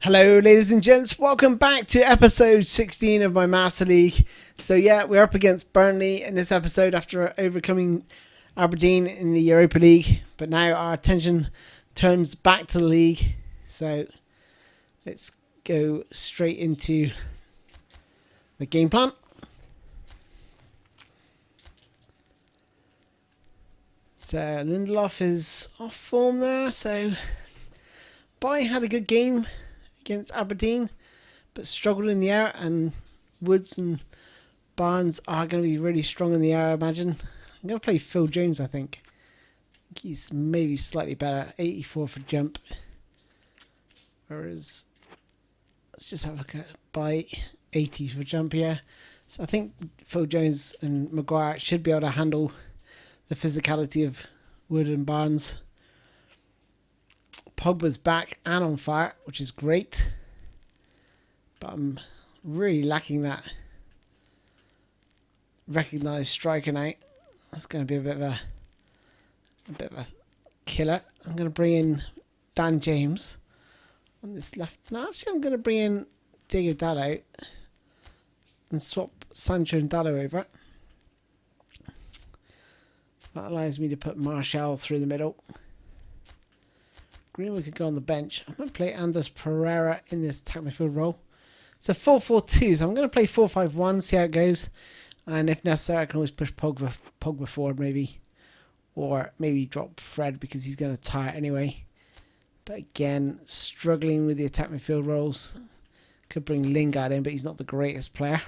Hello ladies and gents, welcome back to episode 16 of my Master League. So yeah, we're up against Burnley in this episode after overcoming Aberdeen in the Europa League. But now our attention turns back to the league. So let's go straight into the game plan. So Lindelof is off form there. So Boy had a good game against Aberdeen, but struggled in the air, and Woods and Barnes are going to be really strong in the air, I imagine. I'm going to play Phil Jones, I think. He's maybe slightly better. 84 for jump. Whereas, let's just have a look at by 80 for jump here. So I think Phil Jones and Maguire should be able to handle the physicality of Wood and Barnes. Pogba's back and on fire, which is great. But I'm really lacking that recognised striker now. That's going to be a bit of a killer. I'm going to bring in Dan James on this left. No, actually, I'm going to bring in Diego Dalot and swap Sancho and Dalot over. That allows me to put Martial through the middle. Greenwood could go on the bench. I'm going to play Anders Pereira in this attack midfield role. It's a 4-4-2, so I'm going to play 4-5-1, see how it goes. And if necessary, I can always push Pogba forward maybe. Or maybe drop Fred because he's going to tire anyway. But again, struggling with the attack midfield roles. Could bring Lingard in, but he's not the greatest player.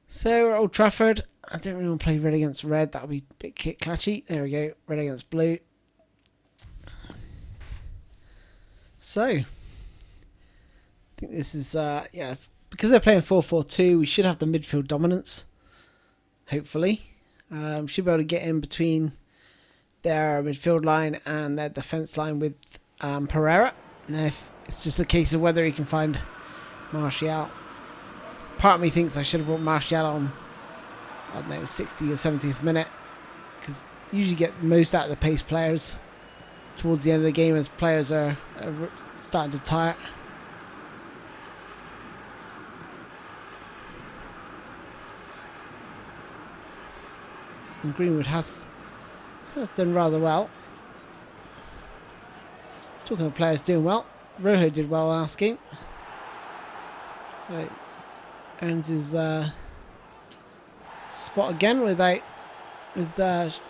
So we're at Old Trafford. I don't really want to play red against red. That'll be a bit clashy. There we go. Red against blue. So, I think this is, because they're playing 4-4-2, we should have the midfield dominance, hopefully. Should be able to get in between their midfield line and their defence line with Pereira. And if it's just a case of whether he can find Martial. Part of me thinks I should have brought Martial on, I don't know, 60th or 70th minute. Because you usually get most out of the pace players towards the end of the game as players are starting to tire. And Greenwood has done rather well. Talking of players doing well, Rojo did well last game. So earns his spot again with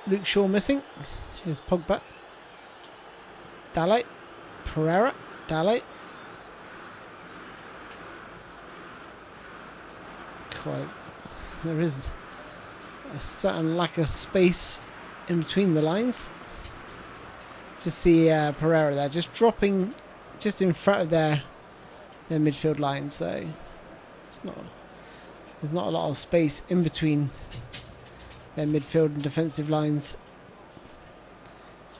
Luke Shaw missing. Here's Pogba. Dalot, Pereira, Dalot. Quite. There is a certain lack of space in between the lines. Just see Pereira there, just dropping just in front of their midfield line. So there's not a lot of space in between their midfield and defensive lines.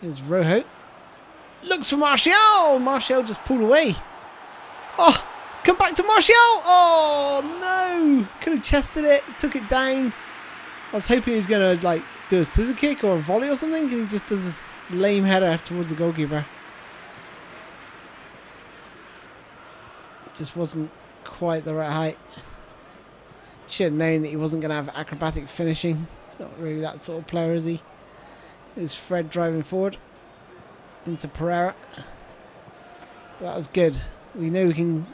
Here's Rojo. Looks for Martial! Martial just pulled away. Oh, it's come back to Martial! Oh, no! Could have chested it, took it down. I was hoping he was going to do a scissor kick or a volley or something, and he just does this lame header towards the goalkeeper. It just wasn't quite the right height. Should have known that he wasn't going to have acrobatic finishing. He's not really that sort of player, is he? There's Fred driving forward into Pereira. But that was good. We know we can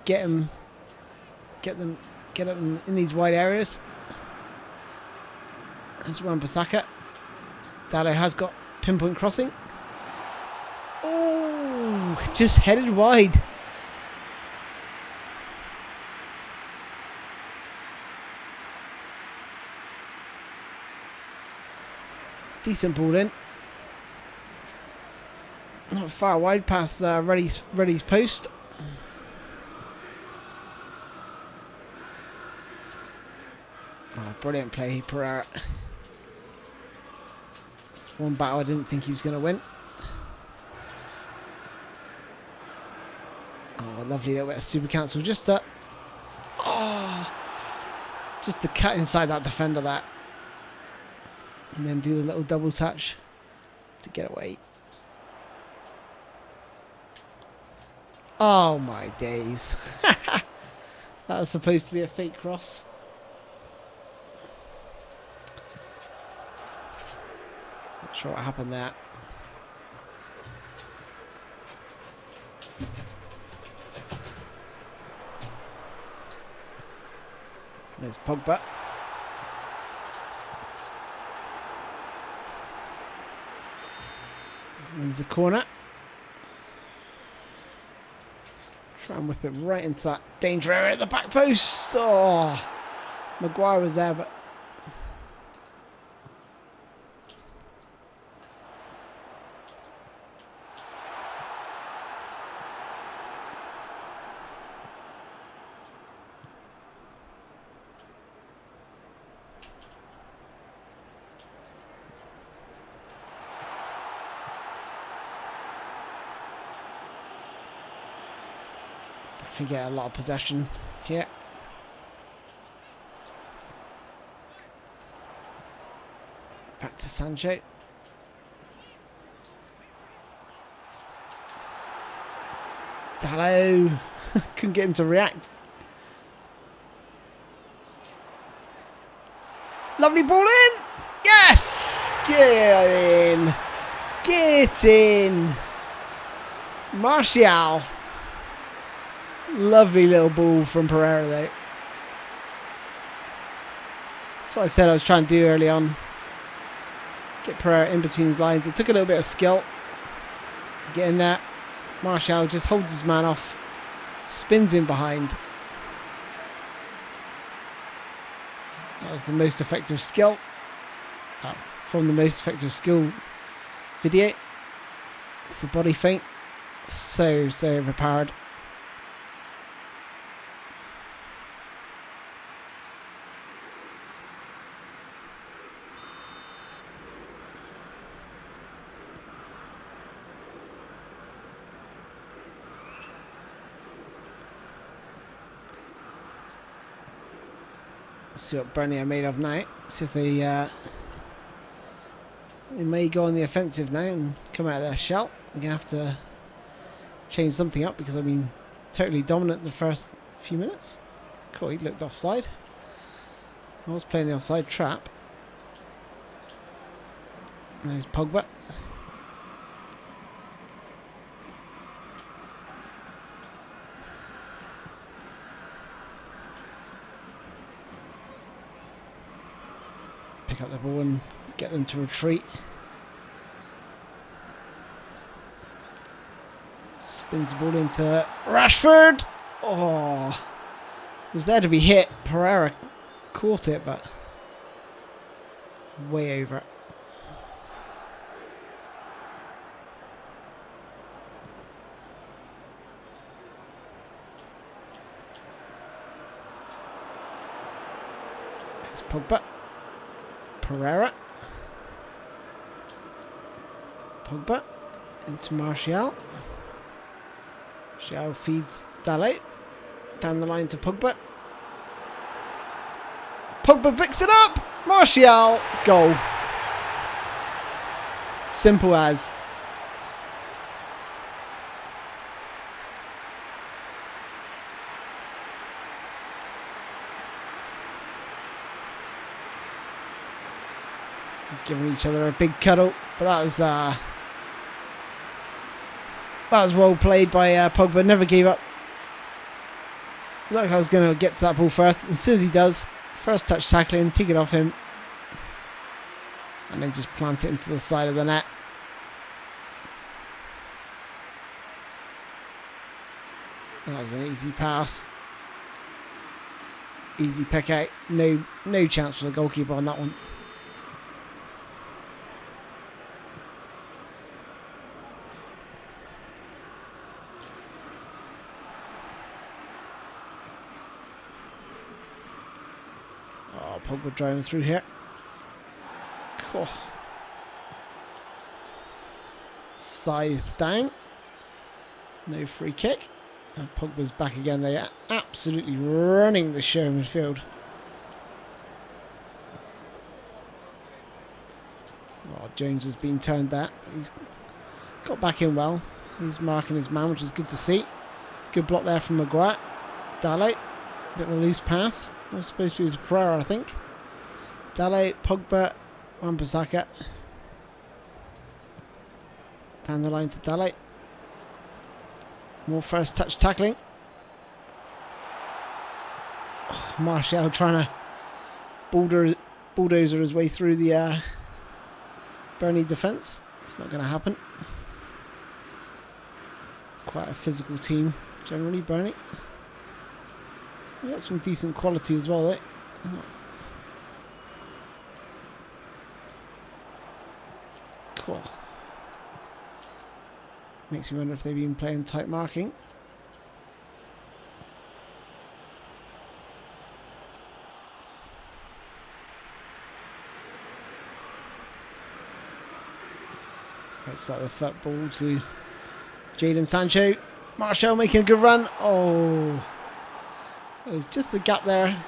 get them in these wide areas. There's Wan-Bissaka. Dalot has got pinpoint crossing. Oh, just headed wide. Decent ball in. Not far wide past Reddy's post. Oh, brilliant play, Pereira. It's one battle I didn't think he was going to win. Oh, lovely little bit of super cancel. Just to cut inside that defender there. And then do the little double touch to get away. Oh my days. That was supposed to be a fake cross. Not sure what happened there. There's Pogba. Wins a corner. Try and whip it right into that danger area at the back post. Oh, Maguire was there, but we get a lot of possession here. Back to Sancho. Dallo. Couldn't get him to react. Lovely ball in. Yes! Get in. Get in. Martial. Lovely little ball from Pereira though. That's what I said I was trying to do early on. Get Pereira in between his lines. It took a little bit of skill to get in there. Martial just holds his man off. Spins in behind. That was the most effective skill. From the most effective skill video. It's the body feint. So overpowered. See what Burnley are made of now. See if they may go on the offensive now and come out of their shell. They're going to have to change something up because I've been totally dominant the first few minutes. Cool, he looked offside. I was playing the offside trap. There's Pogba. Pick up the ball and get them to retreat. Spins the ball into Rashford. Oh, it was there to be hit. Pereira caught it, but way over it. There's Pogba. Pereira. Pogba into Martial. Martial feeds Dallo. Down the line to Pogba. Pogba picks it up. Martial. Goal. Simple as. Giving each other a big cuddle, but that was well played by Pogba. Never gave up. Looked like I was going to get to that ball first. As soon as he does, first touch tackling, take it off him, and then just plant it into the side of the net. That was an easy pass, easy pick out. No chance for the goalkeeper on that one. Pogba driving through here. Cool. Scythe down. No free kick. And Pogba's back again. They are absolutely running the show in midfield. Oh, Jones has been turned that. He's got back in well. He's marking his man, which is good to see. Good block there from Maguire. Dalo. Bit of a loose pass. It was supposed to be to Pereira, I think. Dalo, Pogba, Wan-Bissaka. Down the line to Dalo. More first touch tackling. Oh, Martial trying to bulldozer his way through the Burnley defence. It's not going to happen. Quite a physical team generally, Burnley. They got some decent quality as well, Cool. Makes me wonder if they've been playing tight marking. It's like the football to Jadon Sancho. Martial making a good run. Oh, there's just the gap there.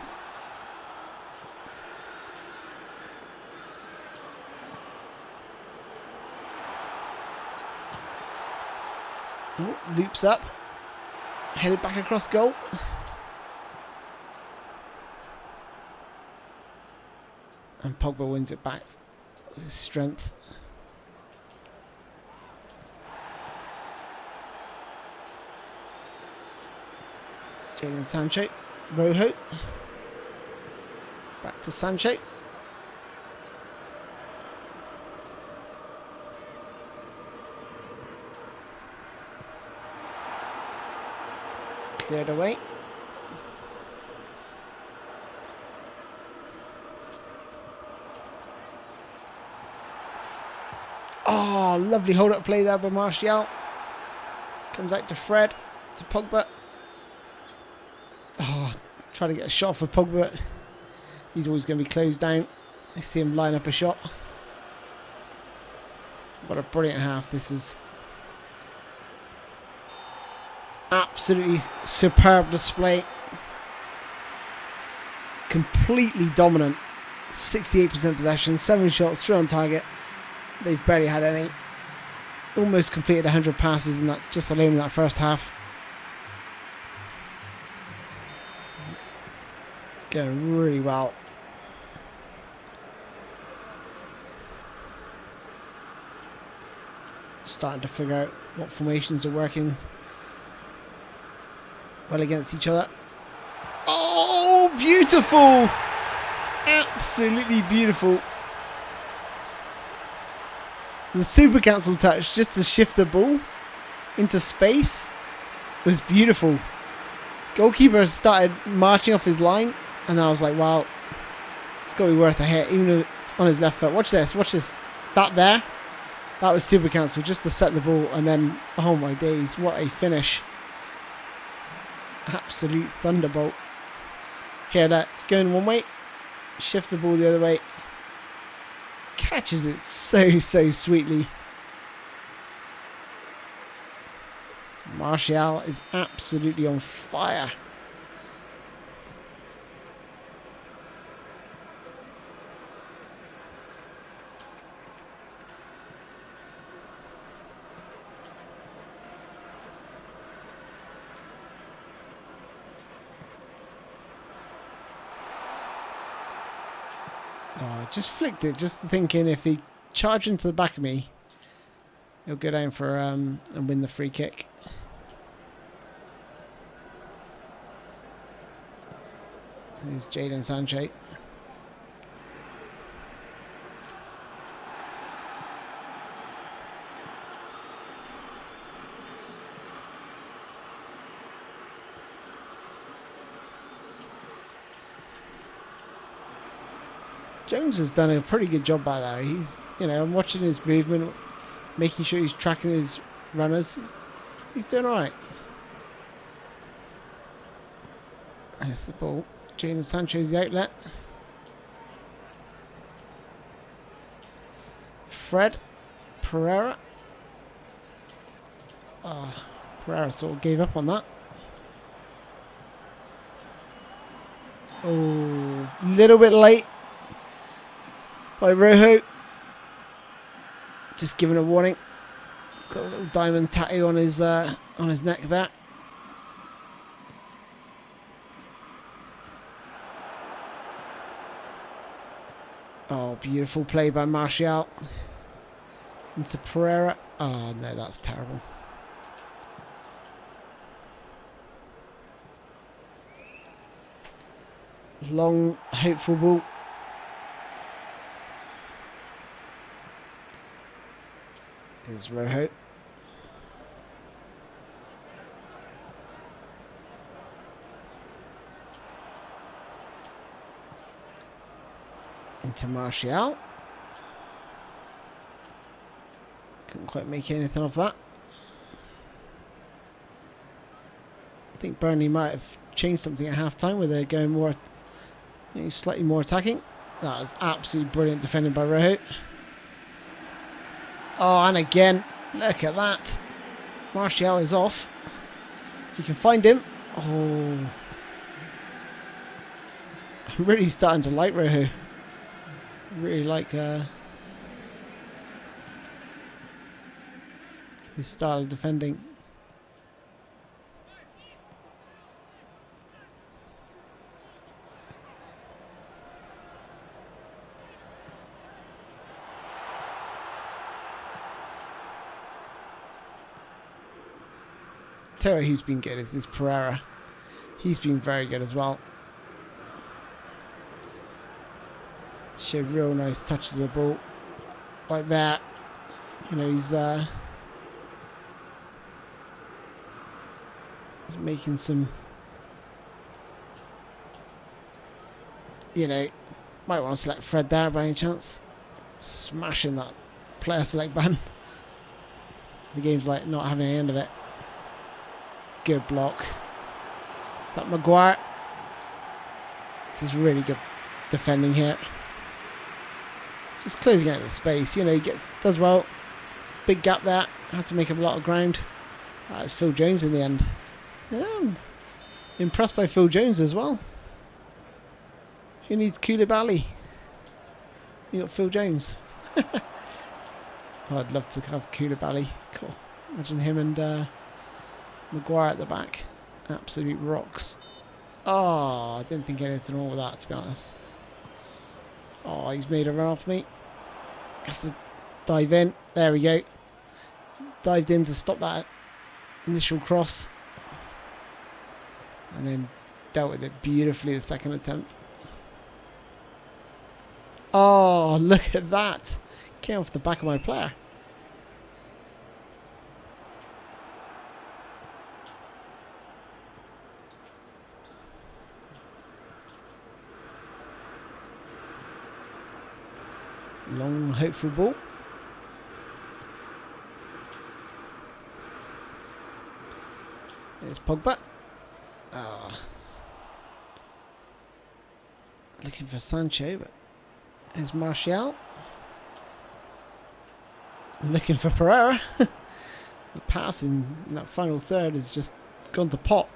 Oh, loops up. Headed back across goal. And Pogba wins it back with his strength. Jadon Sancho. Rojo. Back to Sancho. Cleared away. Oh, lovely hold-up play there by Martial. Comes out to Fred, to Pogba. Oh, trying to get a shot for Pogba. He's always going to be closed down. I see him line up a shot. What a brilliant half this is. Absolutely superb display. Completely dominant. 68% possession, 7 shots, 3 on target. They've barely had any. Almost completed 100 passes in that, just alone in that first half. It's going really well. Starting to figure out what formations are working well against each other. Oh, beautiful! Absolutely beautiful. The super council touch just to shift the ball into space was beautiful. Goalkeeper started marching off his line, and I was like, wow, it's got to be worth a hit, even though it's on his left foot. Watch this, watch this. That there, that was super council just to set the ball, and then, oh my days, what a finish. Absolute thunderbolt. Here, that's going one way, shift the ball the other way. Catches it so sweetly. Martial is absolutely on fire. Oh, just flicked it, just thinking if he charge into the back of me, he'll go down for and win the free kick. There's Jadon Sancho. Jones has done a pretty good job by there. He's, you know, I'm watching his movement, making sure he's tracking his runners. He's doing all right. There's the ball. Jadon Sancho's the outlet. Fred. Pereira. Pereira sort of gave up on that. Oh, little bit late by Rojo. Just giving a warning. He's got a little diamond tattoo on his neck there. Oh, beautiful play by Martial. Into Pereira. Oh, no, that's terrible. Long, hopeful ball. Here's Rojo. Into Martial. Couldn't quite make anything of that. I think Burnley might have changed something at half-time where they're going more, slightly more attacking. That was absolutely brilliant defending by Rojo. Oh, and again, look at that. Martial is off. If you can find him. Oh. I'm really starting to like Rojo. Really like his style of defending. Tell you who's been good is this Pereira. He's been very good as well. Showed real nice touches of the ball. Like that. He's making some, might want to select Fred there by any chance. Smashing that player select button. The game's like not having any end of it. Good block. Is that Maguire? This is really good defending here. Just closing out the space. He does well. Big gap there. Had to make up a lot of ground. It's Phil Jones in the end. Yeah, I'm impressed by Phil Jones as well. Who needs Koulibaly? You got Phil Jones. Oh, I'd love to have Koulibaly. Cool. Imagine him and Maguire at the back. Absolute rocks. Oh, I didn't think anything wrong with that, to be honest. Oh, he's made a run off me. Have to dive in. There we go. Dived in to stop that initial cross. And then dealt with it beautifully the second attempt. Oh, look at that. Came off the back of my player. Long, hopeful ball. There's Pogba. Oh. Looking for Sancho, but there's Martial. Looking for Pereira. The passing in that final third has just gone to pot.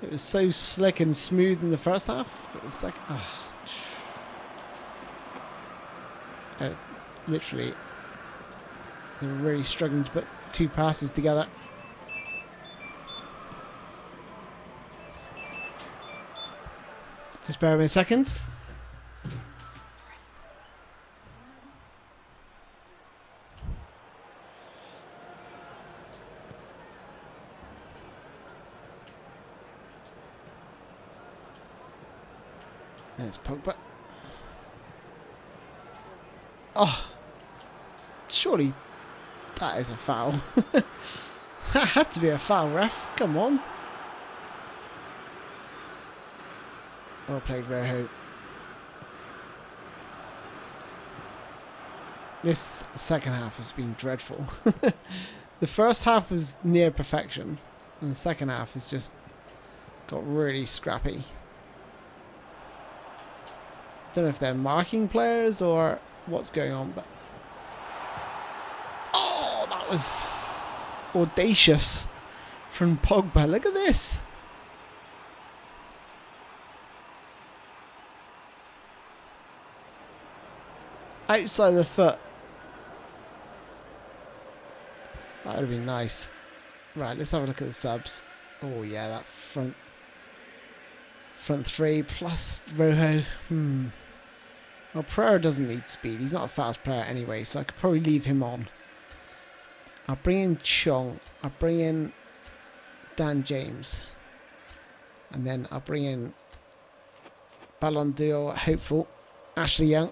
It was so slick and smooth in the first half, but the second... Oh. Literally, they were really struggling to put two passes together. Just bear with me a second. There's Pogba. Oh, surely that is a foul. That had to be a foul, ref. Come on. Well played, Rojo. This second half has been dreadful. The first half was near perfection, and the second half has just got really scrappy. Don't know if they're marking players or what's going on, but oh, that was audacious from Pogba. Look at this. Outside the foot. That would have been nice. Right, let's have a look at the subs. Oh yeah, that front three plus Rojo. Well, Pereira doesn't need speed. He's not a fast player anyway, so I could probably leave him on. I'll bring in Chong. I'll bring in Dan James. And then I'll bring in Ballon d'Or hopeful Ashley Young.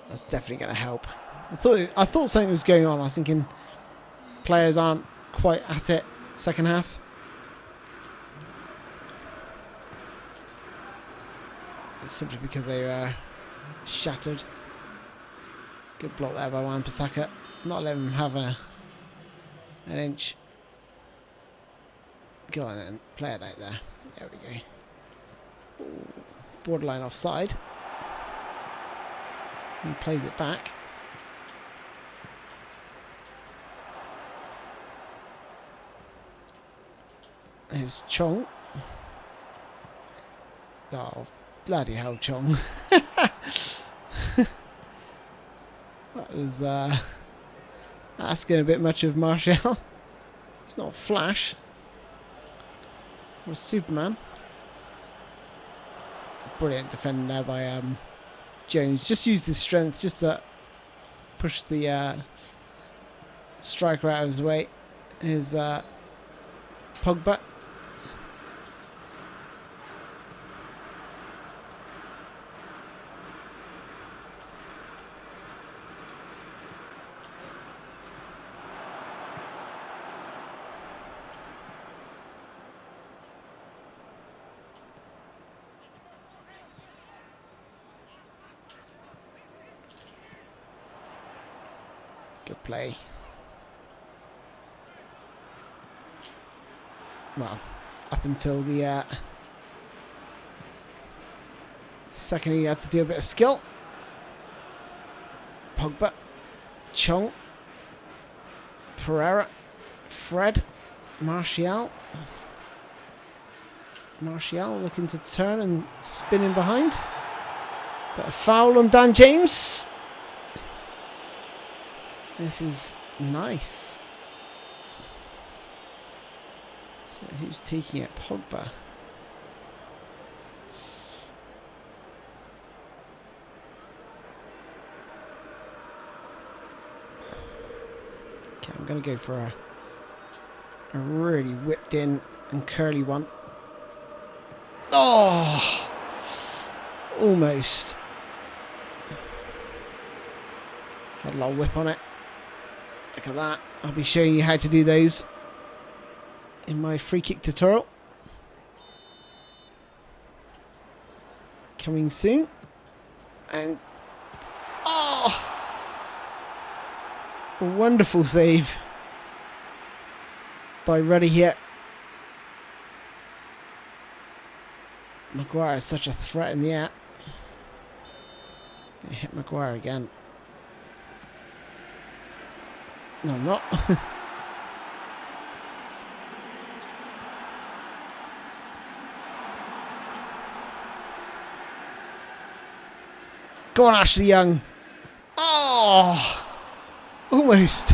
That's definitely going to help. I thought something was going on. I was thinking players aren't quite at it second half. It's simply because they were shattered. Good block there by Wan-Bissaka. Not letting him have an inch. Go on then, play it out there. There we go. Ooh, borderline offside. He plays it back. Here's Chong. Oh, bloody hell, Chong. That was asking a bit much of Martial. It's not Flash or Superman. Brilliant defending there by Jones. Just used his strength just to push the striker out of his way. Here's Pogba. Good play. Well, up until the second he had to do a bit of skill. Pogba. Chong. Pereira. Fred. Martial. Martial looking to turn and spinning behind. But a foul on Dan James. This is nice. So who's taking it? Pogba. Okay, I'm going to go for a really whipped in and curly one. Oh! Almost. Had a little whip on it. Look at that. I'll be showing you how to do those in my free kick tutorial. Coming soon. And oh! A wonderful save by Ruddy here. Maguire is such a threat in the air. Gonna hit Maguire again. No, I'm not. Go on, Ashley Young. Oh! Almost.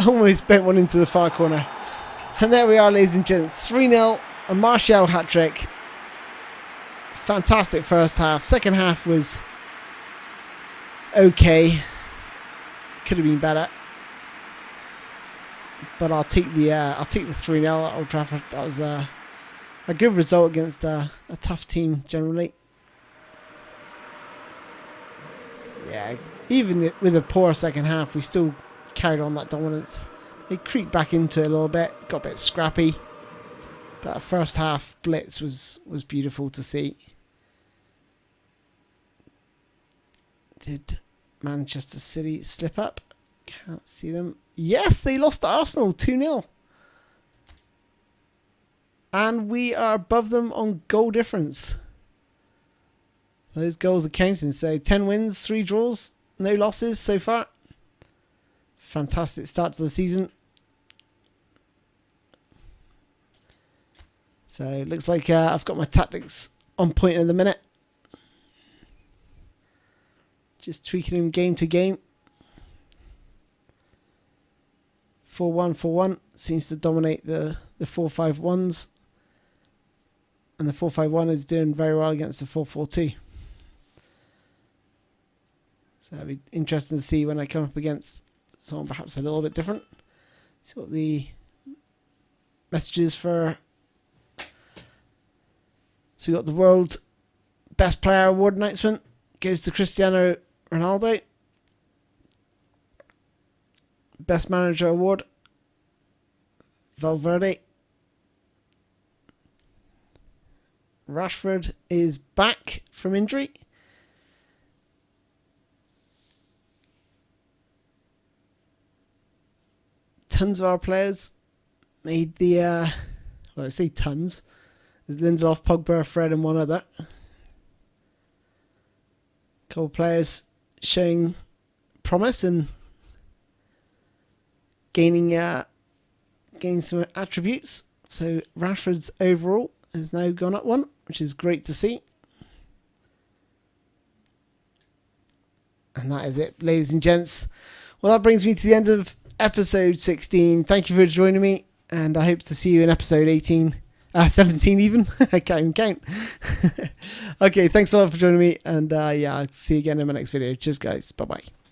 Almost bent one into the far corner. And there we are, ladies and gents. 3-0. A Martial hat-trick. Fantastic first half. Second half was okay. Could have been better, but I'll take the 3-0 at Old Trafford. That was a good result against a tough team generally. Yeah, even with a poor second half, we still carried on that dominance. They creeped back into it a little bit, got a bit scrappy, but that first half blitz was beautiful to see. Did Manchester City slip up? Can't see them. Yes, they lost to Arsenal 2-0. And we are above them on goal difference. Those goals are counting. So 10 wins, 3 draws, no losses so far. Fantastic start to the season. So it looks like I've got my tactics on point in the minute. Just tweaking him game to game. 4-1-4-1 seems to dominate the 4-5-1s. And the 4-5-1 is doing very well against the 4-4-2. So it'll be interesting to see when I come up against someone perhaps a little bit different. See what the messages for. So we got the World Best Player Award announcement. Goes to Cristiano Ronaldo. Best Manager Award, Valverde. Rashford is back from injury. Tons of our players made the, well, I say tons. There's Lindelof, Pogba, Fred and one other. Couple of players showing promise and gaining some attributes. So Rashford's overall has now gone up one, which is great to see. And that is it, ladies and gents. Well, that brings me to the end of episode 16. Thank you for joining me, and I hope to see you in episode 17 even. I can't even count. Okay, thanks a lot for joining me, and yeah, I'll see you again in my next video. Cheers, guys. Bye-bye.